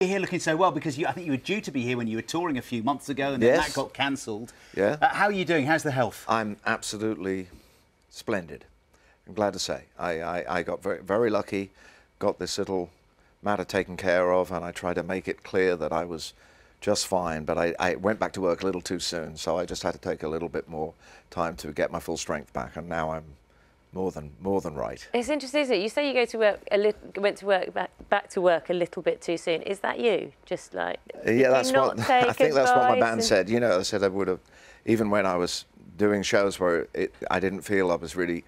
You're here looking so well because I think you were due to be here when you were touring a few months ago, and then that got cancelled. Yeah. How are you doing? How's the health? I'm absolutely splendid. I'm glad to say. I got very lucky, got this little matter taken care of, and I tried to make it clear that I was just fine, but I went back to work a little too soon, so I just had to take a little bit more time to get my full strength back, and now I'm more than right. It's interesting, isn't it? You say you go to work went to work back to work a little bit too soon. Is that you? Just like Yeah, that's what I think. That's what my band said. You know, I said I would have, even when I was doing shows where I didn't feel I was really,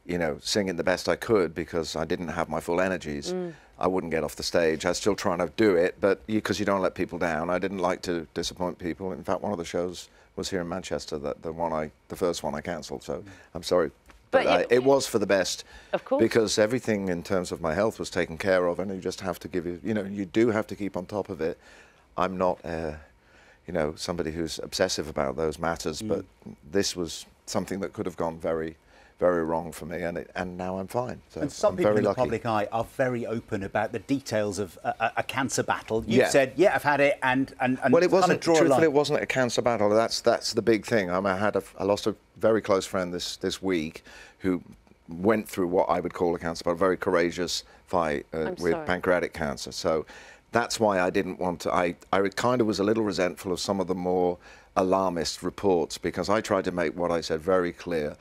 you know, singing the best I could because I didn't have my full energies. I wouldn't get off the stage. I was still trying to do it, but because you don't let people down. I didn't like to disappoint people. In fact, one of the shows was here in Manchester, the first one I cancelled. So I'm sorry. But it was for the best, of course, because everything in terms of my health was taken care of, and you just have to you do have to keep on top of it. I'm not, you know, somebody who's obsessive about those matters, but this was something that could have gone very, very wrong for me, and now I'm fine. So and some people in the public eye are very open about the details of a cancer battle. You've said, yeah, I've had it, and well, it wasn't. Truthfully, it wasn't a cancer battle. That's the big thing. I lost a very close friend this week who went through what I would call a cancer battle, a very courageous fight with pancreatic cancer. So that's why I didn't want to. I kind of was a little resentful of some of the more alarmist reports, because I tried to make what I said very clear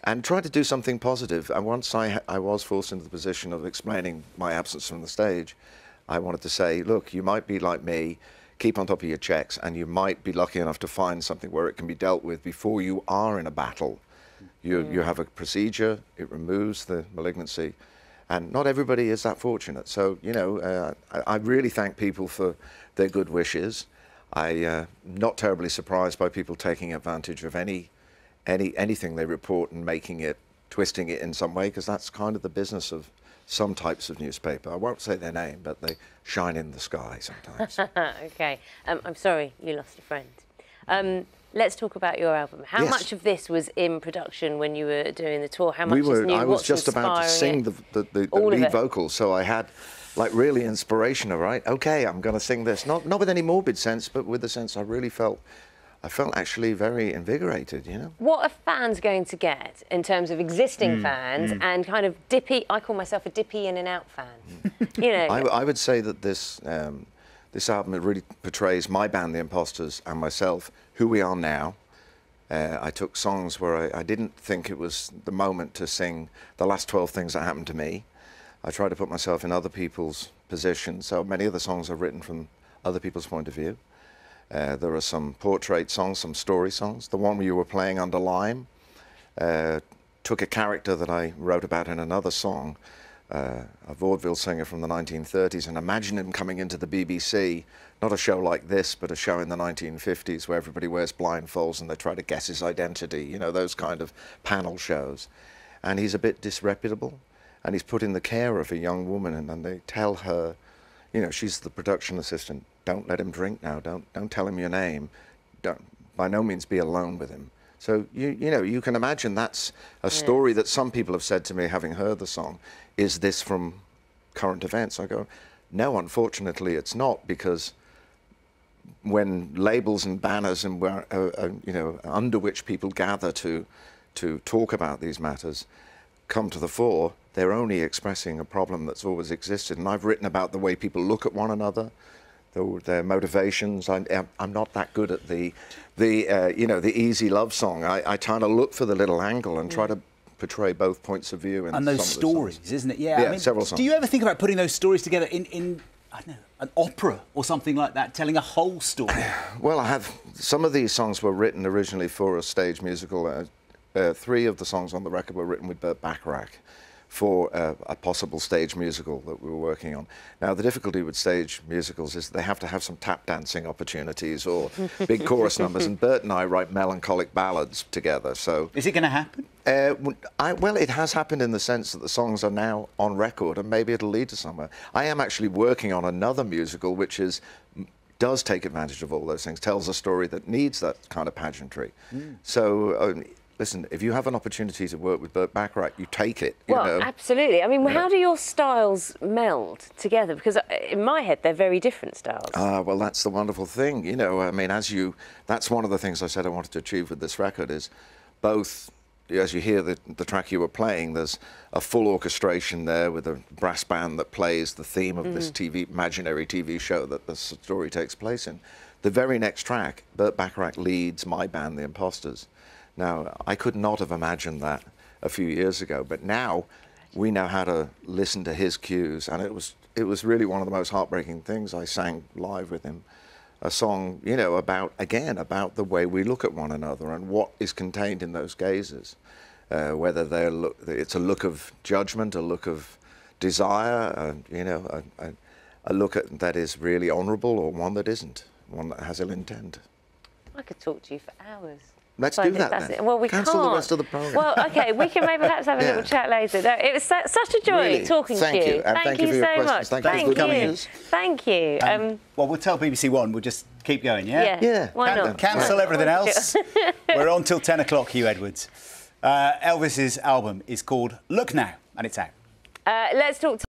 and tried to do something positive. And once I was forced into the position of explaining my absence from the stage, I wanted to say, look, you might be like me, keep on top of your checks, and you might be lucky enough to find something where it can be dealt with before you are in a battle. You have a procedure, it removes the malignancy, and not everybody is that fortunate. So, you know, I really thank people for their good wishes. I'm not terribly surprised by people taking advantage of anything they report and twisting it in some way, because that's kind of the business of some types of newspaper. I won't say their name, but they shine in the sky sometimes. Okay. I'm sorry you lost a friend. Let's talk about your album. How much of this was in production when you were doing the tour? How much is new? I was just about to sing the lead vocals, so I had like really inspiration of, right, okay, I'm going to sing this. Not with any morbid sense, but with the sense I really felt actually very invigorated, you know. What are fans going to get in terms of existing fans and kind of dippy? I call myself a dippy in and out fan. You know, I would say that this album, it really portrays my band, The Imposters, and myself, who we are now. I took songs where I didn't think it was the moment to sing the last 12 things that happened to me. I tried to put myself in other people's positions, so many of the songs are written from other people's point of view. There are some portrait songs, some story songs. The one where you were playing under Lime took a character that I wrote about in another song, a vaudeville singer from the 1930s, and imagine him coming into the BBC, not a show like this, but a show in the 1950s where everybody wears blindfolds and they try to guess his identity, you know, those kind of panel shows. And he's a bit disreputable, and he's put in the care of a young woman, and they tell her, you know, she's the production assistant, don't let him drink now, don't tell him your name, don't by no means be alone with him. So, you know, you can imagine that's a story that some people have said to me, having heard the song, is this from current events? I go, no, unfortunately it's not, because when labels and banners and you know, under which people gather to talk about these matters come to the fore, they're only expressing a problem that's always existed. And I've written about the way people look at one another, their motivations. I'm not that good at the you know, the easy love song. I try to look for the little angle and try to portray both points of view. And those stories, isn't it? Yeah, yeah, I mean, several songs. Do you ever think about putting those stories together in I don't know, an opera or something like that, telling a whole story? Well, I have. Some of these songs were written originally for a stage musical. 3 of the songs on the record were written with Burt Bacharach for a possible stage musical that we were working on. Now, the difficulty with stage musicals is they have to have some tap dancing opportunities or big chorus numbers, and Burt and I write melancholic ballads together. So, is it going to happen? Well, it has happened in the sense that the songs are now on record, and maybe it'll lead to somewhere. I am actually working on another musical which does take advantage of all those things, tells a story that needs that kind of pageantry. So listen, if you have an opportunity to work with Burt Bacharach, you take it. Well, absolutely. I mean, how do your styles meld together? Because in my head, they're very different styles. Well, that's the wonderful thing. You know, I mean, that's one of the things I said I wanted to achieve with this record is both, as you hear the track you were playing, there's a full orchestration there with a brass band that plays the theme of this imaginary TV show that the story takes place in. The very next track, Burt Bacharach leads my band, The Imposters. Now, I could not have imagined that a few years ago, but now we know how to listen to his cues, and it was really one of the most heartbreaking things. I sang live with him a song, you know, about the way we look at one another and what is contained in those gazes, whether it's a look of judgment, a look of desire, you know, a look that is really honourable, or one that isn't, one that has ill intent. I could talk to you for hours. Let's do that then. Well, we Cancel can't. the rest of the programme. Well, OK, we can maybe perhaps have a little chat later. No, it was such a joy talking to you. Thank you. And thank you so much. Thank you for coming. Thank you. Well, we'll tell BBC One. We'll just keep going, yeah? Yeah. Why not? Cancel everything else. We're on till 10 o'clock, Hugh Edwards. Elvis's album is called Look Now, and it's out. Let's talk to